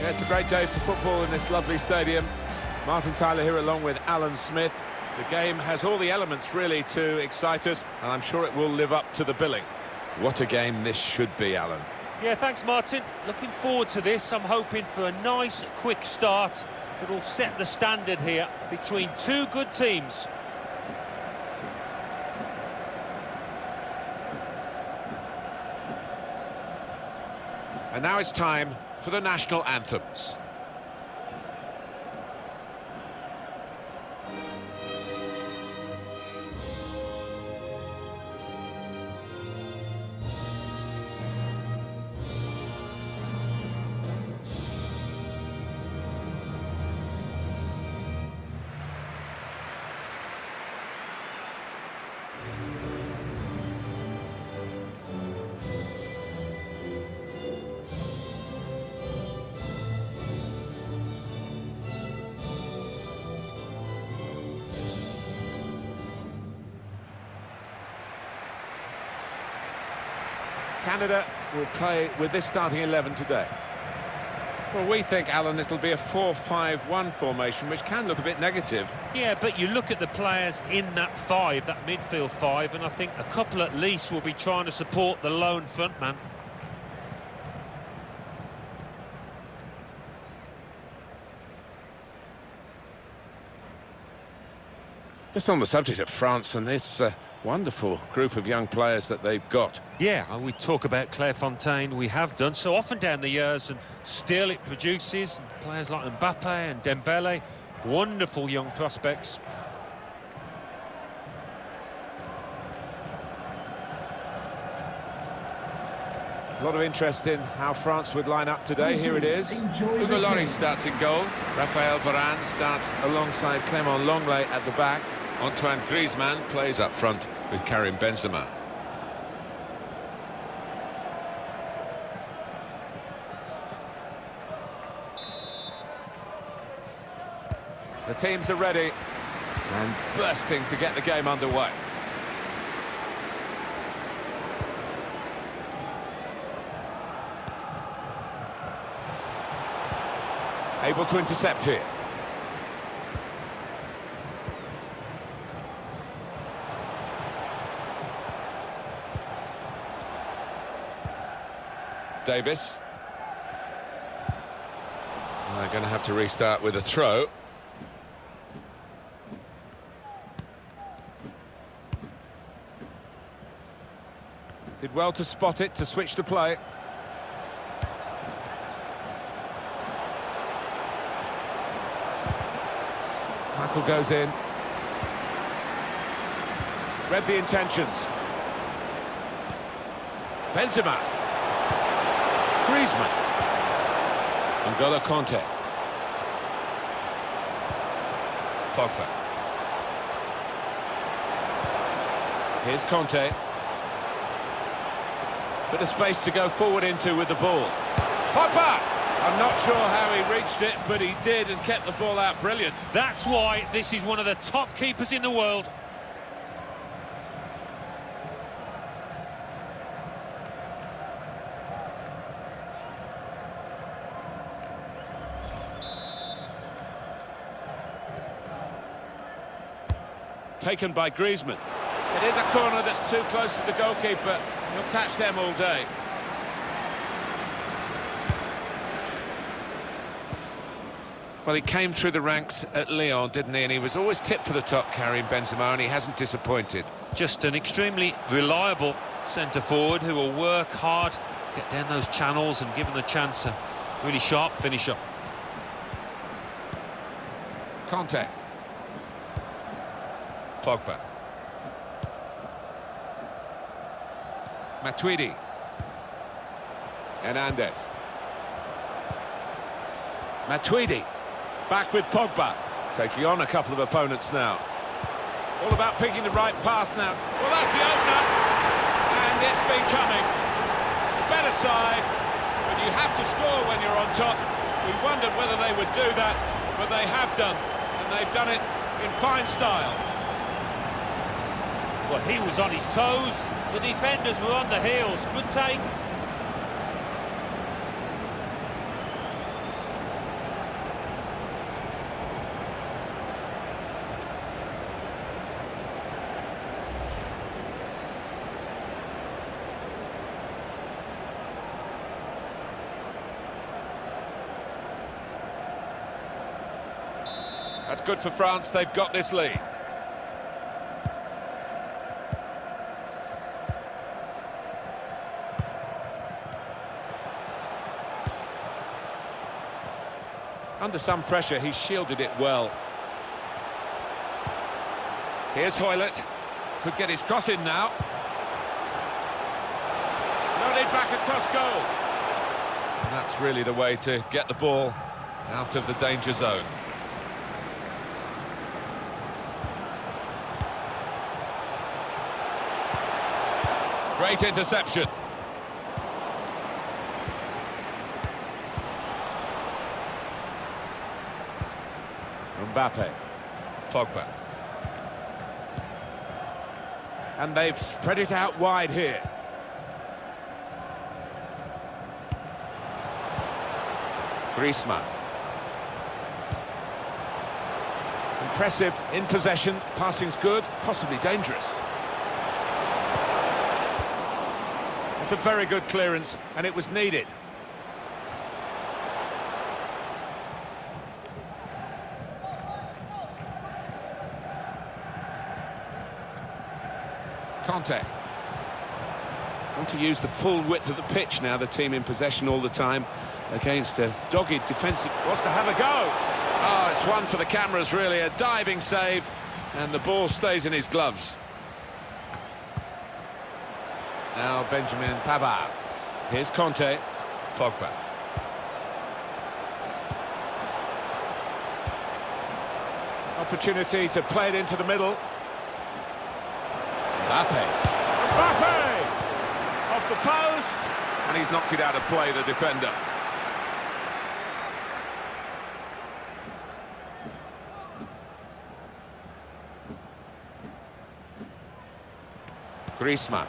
Yeah, it's a great day for football in this lovely stadium. Martin Tyler here along with Alan Smith. The game has all the elements really to excite us, and I'm sure it will live up to the billing. What a game this should be, Alan. Yeah, thanks, Martin. Looking forward to this. I'm hoping for a nice, quick start that will set the standard here between two good teams. And now it's time for the national anthems. Canada will play with this starting 11 today. Well, we think, Alan, it'll be a 4-5-1 formation, which can look a bit negative. Yeah, but you look at the players in that five, that midfield five, and I think a couple at least will be trying to support the lone frontman. Just on the subject of France and this wonderful group of young players that they've got. Yeah, we talk about Clairefontaine, we have done so often down the years, and still it produces players like Mbappe and Dembele, wonderful young prospects. A lot of interest in how France would line up today. Here it is. Hugo Lloris starts in goal. Raphael Varane starts alongside Clément Lenglet at the back. Antoine Griezmann plays up front with Karim Benzema. The teams are ready and bursting to get the game underway. Able to intercept here. Davis. They're going to have to restart with a throw. Did well to spot it, to switch the play. Tackle goes in. Read the intentions. Benzema. Griezmann. N'Golo Kanté. Pogba. Here's Kanté. Bit of space to go forward into with the ball. Pogba! I'm not sure how he reached it, but he did and kept the ball out brilliant. That's why this is one of the top keepers in the world. Taken by Griezmann. It is a corner that's too close to the goalkeeper. He'll catch them all day. Well, he came through the ranks at Lyon, didn't he? And he was always tipped for the top, Karim Benzema, and he hasn't disappointed. Just an extremely reliable centre-forward who will work hard, get down those channels and give him the chance, a really sharp finisher. Kanté. Pogba. Matuidi. Hernandez. Matuidi. Back with Pogba. Taking on a couple of opponents now. All about picking the right pass now. Well, that's the opener. And it's been coming. The better side, but you have to score when you're on top. We wondered whether they would do that, but they have done. And they've done it in fine style. Well, he was on his toes, the defenders were on the heels. Good take. That's good for France, they've got this lead. Under some pressure, he shielded it well. Here's Hoylett. Could get his cross in now. Loaded back across goal. And that's really the way to get the ball out of the danger zone. Great interception. Mbappe. Pogba. And they've spread it out wide here. Griezmann. Impressive in possession, passing's good, possibly dangerous. It's a very good clearance, and it was needed. Conte. Want to use the full width of the pitch now, the team in possession all the time against a dogged defensive. Wants to have a go. Oh, it's one for the cameras, really. A diving save, and the ball stays in his gloves. Now Benjamin Pavard. Here's Conte. Pogba. Opportunity to play it into the middle. Mbappe. Mbappe! Off the post. And he's knocked it out of play, the defender. Griezmann.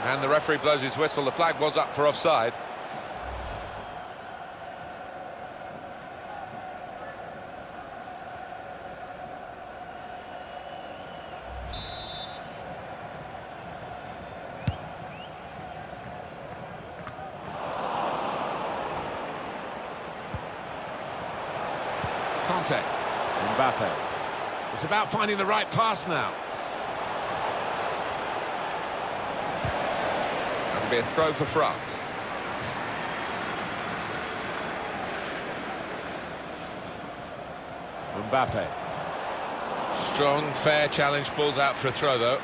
And the referee blows his whistle. The flag was up for offside. Conte. Mbappe. It's about finding the right pass now. That'll be a throw for France. Mbappe. Strong, fair challenge, balls out for a throw though.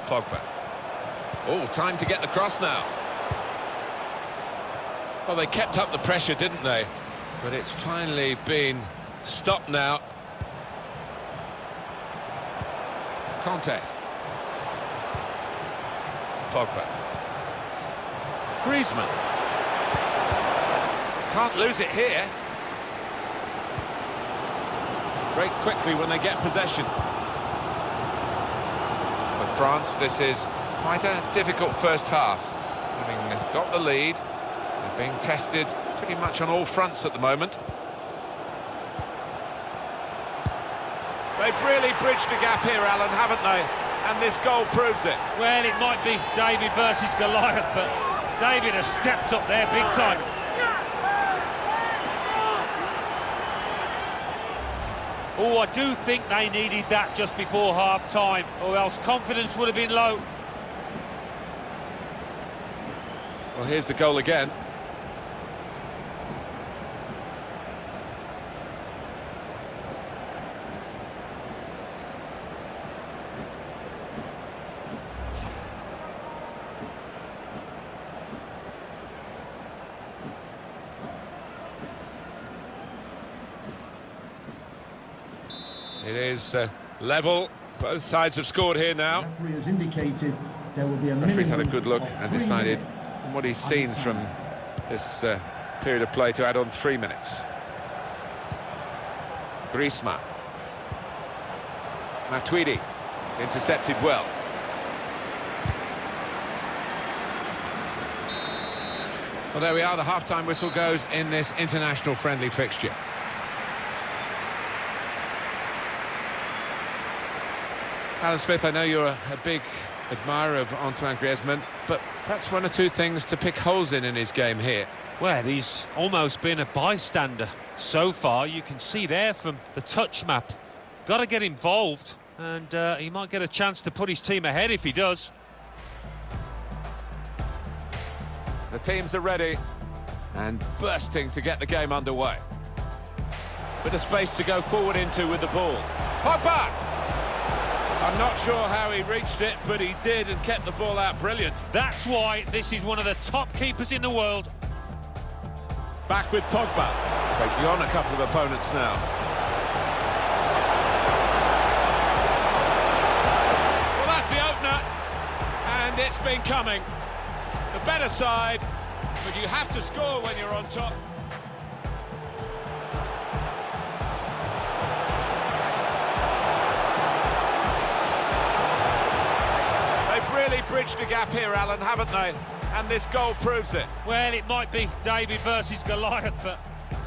Pogba. Oh, time to get the cross now. Well, they kept up the pressure, didn't they? But it's finally been stopped now. Conte. Pogba. Griezmann. Can't lose it here. Break quickly when they get possession. For France, this is quite a difficult first half. Having got the lead, they're being tested pretty much on all fronts at the moment. They've really bridged the gap here, Alan, haven't they? And this goal proves it. Well, it might be David versus Goliath, but David has stepped up there big time. Oh, I do think they needed that just before half-time, or else confidence would have been low. Well, here's the goal again. It is level. Both sides have scored here now. The referee has indicated there will be a Referee's had a minimum good look of and 3 decided, minutes from what he's seen added from time. this period of play, to add on 3 minutes. Griezmann. Matuidi. Intercepted well. Well, there we are. The half-time whistle goes in this international friendly fixture. Alan Smith, I know you're a big admirer of Antoine Griezmann, but perhaps one or two things to pick holes in his game here. Well, he's almost been a bystander so far. You can see there from the touch map. Got to get involved, and he might get a chance to put his team ahead if he does. The teams are ready and bursting to get the game underway. Bit of space to go forward into with the ball. Pogba! I'm not sure how he reached it, but he did and kept the ball out brilliant. That's why this is one of the top keepers in the world. Back with Pogba, taking on a couple of opponents now. Well, that's the opener, and it's been coming. The better side, but you have to score when you're on top. They've really bridged the gap here, Alan, haven't they? And this goal proves it. Well, it might be David versus Goliath, but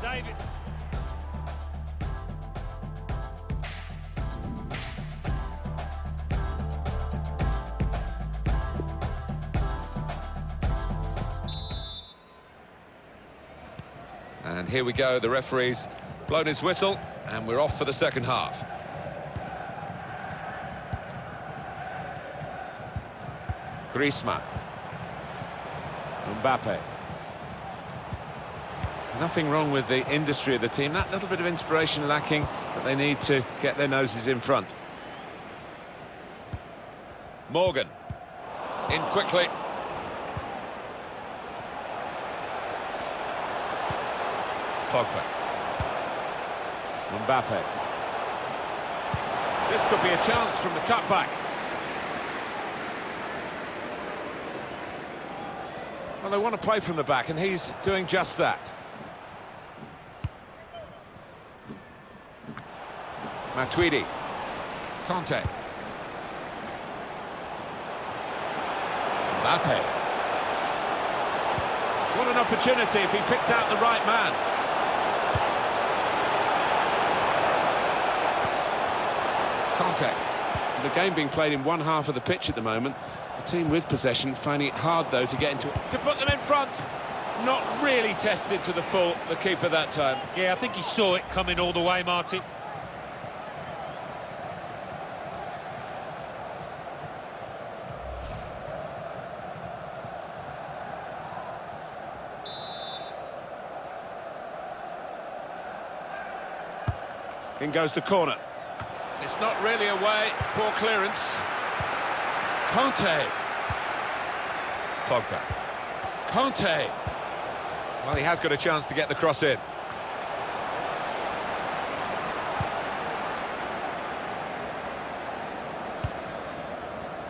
David... And here we go, the referee's blown his whistle, and we're off for the second half. Griezmann. Mbappe. Nothing wrong with the industry of the team. That little bit of inspiration lacking, but they need to get their noses in front. Morgan. In quickly. Pogba. Mbappe. This could be a chance from the cutback. Well, they want to play from the back, and he's doing just that. Matuidi. Conte. Mbappe. What an opportunity if he picks out the right man. Conte. The game being played in one half of the pitch at the moment. The team with possession finding it hard, though, to get into it. To put them in front. Not really tested to the full, the keeper that time. Yeah, I think he saw it coming all the way, Martin. In goes the corner. It's not really away. Poor clearance. Conte. Pogba. Conte. Well, he has got a chance to get the cross in.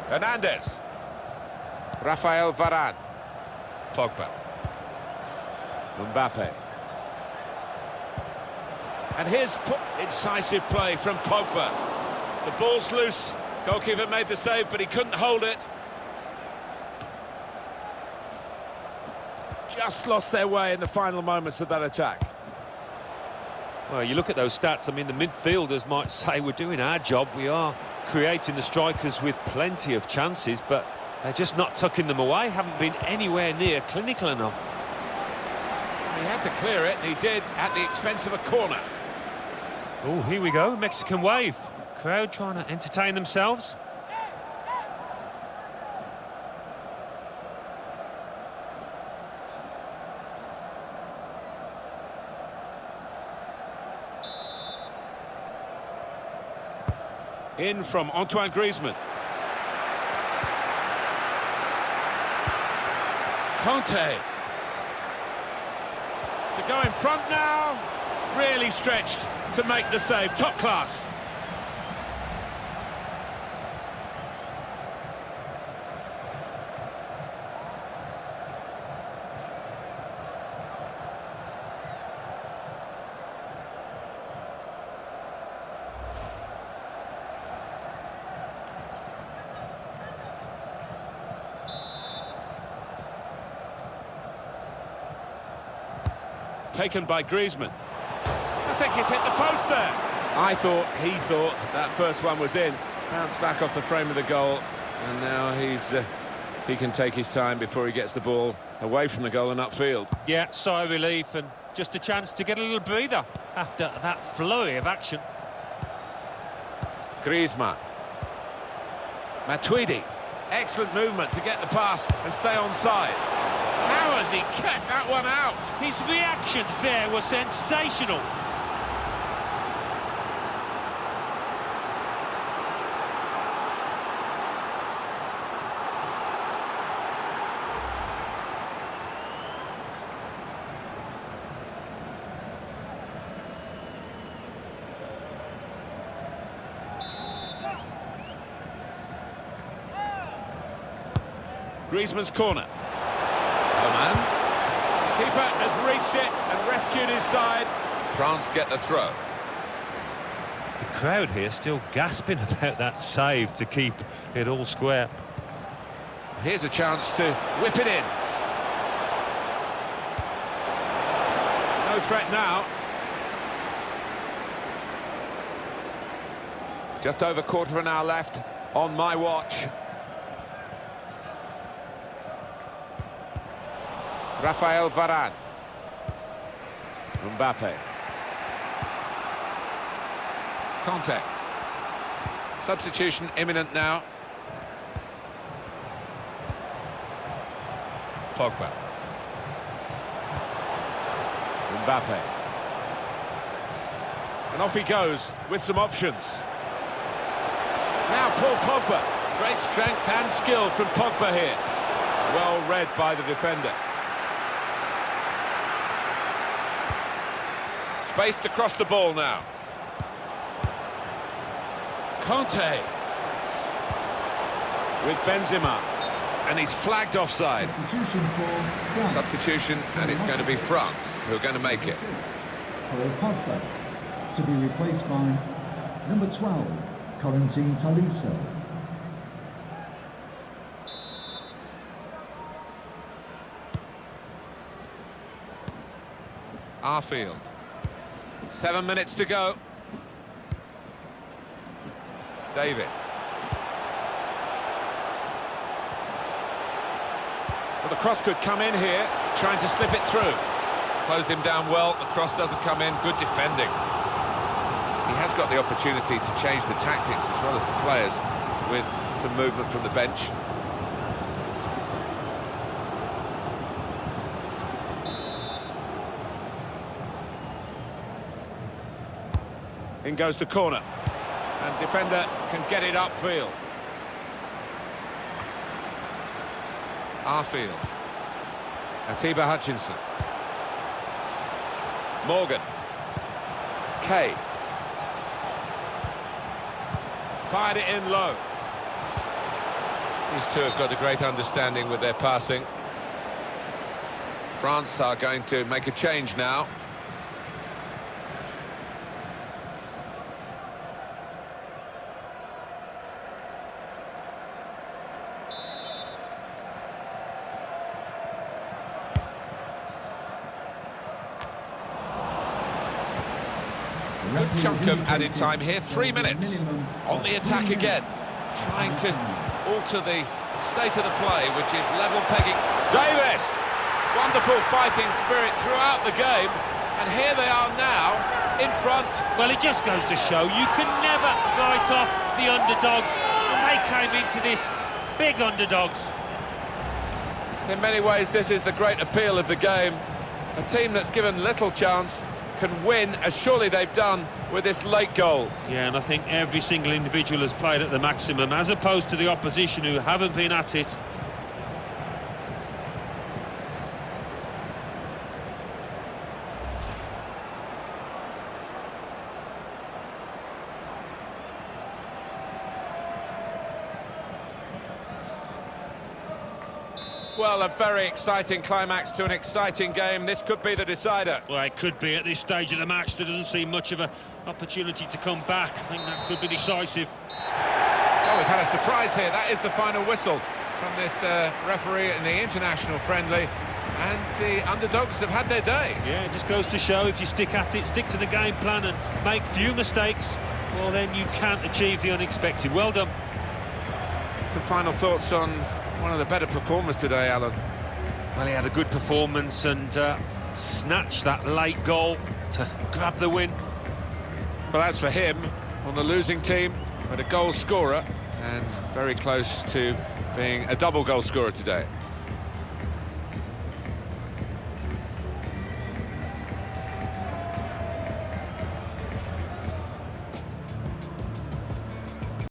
Hernandez. Rafael Varane. Pogba. Mbappe. And here's incisive play from Pogba. The ball's loose. Goalkeeper made the save, but he couldn't hold it. Just lost their way in the final moments of that attack. Well, you look at those stats, I mean, the midfielders might say we're doing our job. We are creating the strikers with plenty of chances, but they're just not tucking them away, haven't been anywhere near clinical enough. He had to clear it, and he did at the expense of a corner. Oh, here we go, Mexican wave. Crowd trying to entertain themselves. In from Antoine Griezmann. Conte. To go in front now. Really stretched to make the save. Top class. Taken by Griezmann. I think he's hit the post there. He thought that first one was in. Bounced back off the frame of the goal. And now he can take his time before he gets the ball away from the goal and upfield. Yeah, sigh of relief and just a chance to get a little breather after that flurry of action. Griezmann. Matuidi. Excellent movement to get the pass and stay onside. How has he kept that one out? His reactions there were sensational. Griezmann's corner. Oh man. Keeper has reached it and rescued his side. France get the throw. The crowd here still gasping about that save to keep it all square. Here's a chance to whip it in. No threat now. Just over quarter of an hour left on my watch. Rafael Varane. Mbappe. Conte. Substitution imminent now. Pogba. Mbappe. And off he goes with some options. Now Paul Pogba. Great strength and skill from Pogba here. Well read by the defender. Spaced across the ball now. Conte. With Benzema. And he's flagged offside. Substitution, and it's going to be France who are going to make it. Paul Pogba to be replaced by number 12, Corentin Tolisso. Arfield. 7 minutes to go. David. Well, the cross could come in here, trying to slip it through. Closed him down well, the cross doesn't come in, good defending. He has got the opportunity to change the tactics as well as the players with some movement from the bench. In goes the corner, and defender can get it upfield. Arfield. Atiba Hutchinson. Morgan. Kay. Fired it in low. These two have got a great understanding with their passing. France are going to make a change now. Good chunk of added time here, 3 minutes on the attack again, trying to alter the state of the play, which is level pegging. Davis, wonderful fighting spirit throughout the game, and here they are now in front. Well, it just goes to show you can never write off the underdogs, and they came into this big underdogs. In many ways, this is the great appeal of the game. A team that's given little chance can win, as surely they've done with this late goal. Yeah, and I think every single individual has played at the maximum, as opposed to the opposition who haven't been at it. Well, a very exciting climax to an exciting game. This could be the decider. Well, it could be at this stage of the match. There doesn't seem much of an opportunity to come back. I think that could be decisive. Oh, we've had a surprise here. That is the final whistle from this referee in the international friendly. And the underdogs have had their day. Yeah, it just goes to show if you stick at it, stick to the game plan and make few mistakes, well, then you can't achieve the unexpected. Well done. Some final thoughts on one of the better performers today, Alan? Well, he had a good performance and snatched that late goal to grab the win. Well, as for him, on the losing team, with a goal scorer, and very close to being a double goal scorer today.